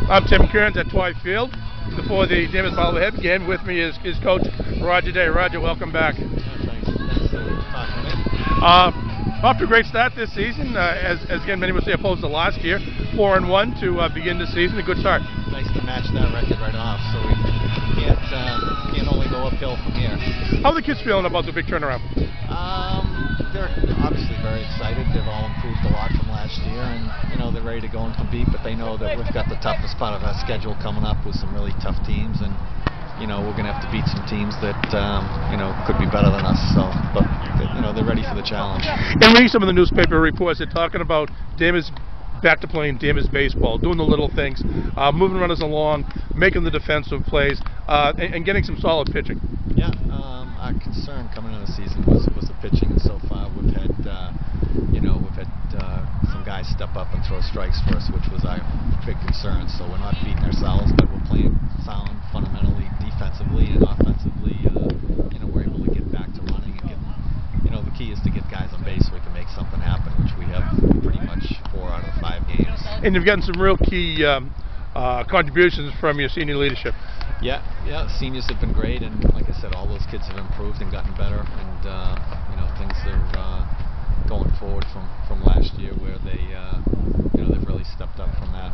I'm Tim Kearns at Twy Field before the Danvers bobblehead game. With me is Coach Roger Day. Roger, welcome back. Yeah, thanks for talking to me. Off to a great start this season, as again many would say opposed to last year. 4-1 to begin the season. A good start. Nice to match that record right off, so we can't only go uphill from here. How are the kids feeling about the big turnaround? They're obviously very excited. They've all improved a lot from last year, and they're ready to go and compete. But they know that we've got the toughest part of our schedule coming up with some really tough teams, and we're going to have to beat some teams that could be better than us. So, but they're ready for the challenge. And reading some of the newspaper reports, they're talking about Danvers back to playing Danvers baseball, doing the little things, moving runners along, making the defensive plays, and getting some solid pitching. Yeah, our concern coming into the season was the pitching, and so far we've had some guys step up and throw strikes for us, which was our big concern. So we're not beating ourselves, but we're playing sound fundamentally, defensively and offensively. We're able to get back to running and get. The key is to get guys on base so we can make something happen, which we have pretty much 4 out of the 5 games. And you've gotten some real key contributions from your senior leadership. Yeah, seniors have been great, and like I said, all those kids have improved and gotten better, and things are going forward from last year where they've really stepped up from that.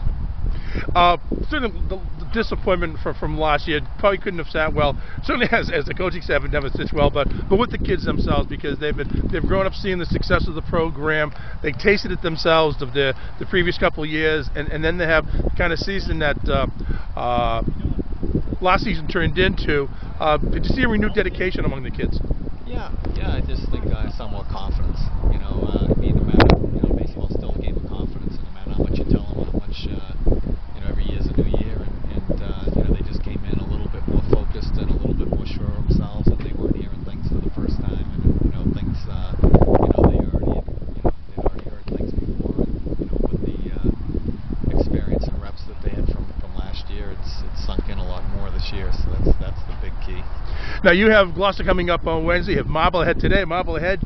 Certainly the disappointment from last year probably couldn't have sat well. Certainly as the coaching staff had never stitched well, but with the kids themselves, because they've grown up seeing the success of the program. They tasted it themselves of the previous couple of years, and then they have kind of season that last season turned into. Did you see a renewed dedication among the kids? Yeah, I just think I saw more confidence. No matter, baseball's still a game of confidence, and no matter how much you tell them, how much, every year's a new year, and they just came in a little bit more focused and a little bit more sure of themselves, that they weren't hearing things for the first time, and things, they'd already heard things before, and with the experience and reps that they had from last year, it's sunk in a lot more this year, so that's the big key. Now you have Gloucester coming up on Wednesday. You have Marblehead today. Marblehead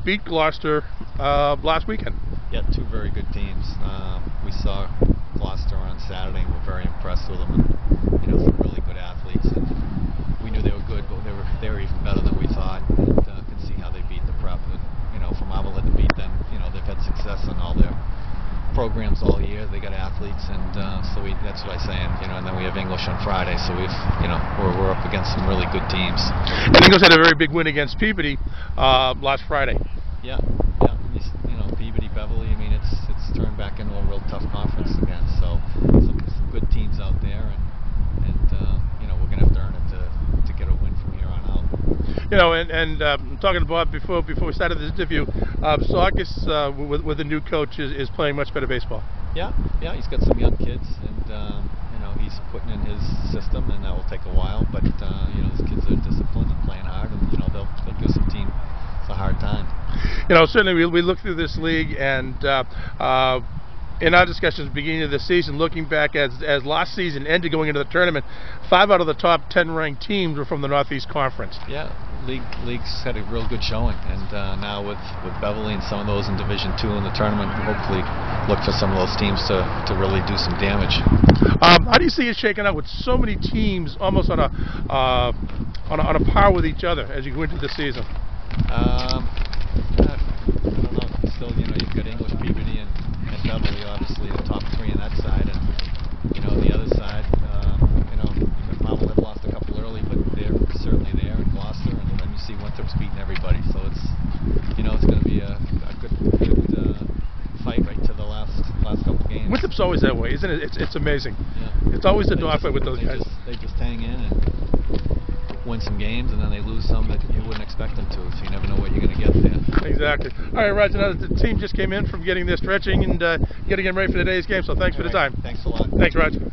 beat Gloucester last weekend. Yeah, 2 very good teams. We saw Gloucester on Saturday, and we're very impressed with them. And some really good athletes. And we knew they were good, but they were even better than we thought. And can see how they beat the prep. And for Marblehead to beat them, they've had success in all their programs all year. They got athletes, and so that's what I'm saying. And then we have English on Friday, so we're up against some really good teams. And English had a very big win against Peabody last Friday. Yeah. Peabody, Beverly. I mean, it's turned back into a real tough conference again. So some good teams out there, and we're gonna have to earn it to get a win from here on out. And talking to Bob before we started this interview, Saucus with the new coach is playing much better baseball. Yeah, he's got some young kids, and he's putting in his system, and that will take a while. But these kids are disciplined and playing hard, and they'll give some team a hard time. Certainly we look through this league, and in our discussions beginning of the season, looking back as last season ended going into the tournament, 5 out of the top 10 ranked teams were from the Northeast Conference. Yeah, league's had a real good showing, and now with Beverly and some of those in Division II in the tournament, we hopefully look for some of those teams to really do some damage. How do you see it shaking out with so many teams almost on a par with each other as you go into the season? I don't know. Still, you've got English, Peabody, and Beverly, obviously the top 3 on that side, and the other side, Marblehead lost a couple early, but they're certainly there, and Gloucester, and then you see Winthrop's beating everybody, so it's going to be a good fight right to the last couple games. Winthrop's always that way, isn't it? It's amazing. Yeah. It's always a dogfight with those guys. They just hang in and win some games, and then they lose some that you wouldn't expect them to, so you never know what you're going to get there. Exactly. All right, Roger, now the team just came in from getting their stretching and getting them ready for today's game, so thanks for the time. Thanks a lot. Thanks, Roger.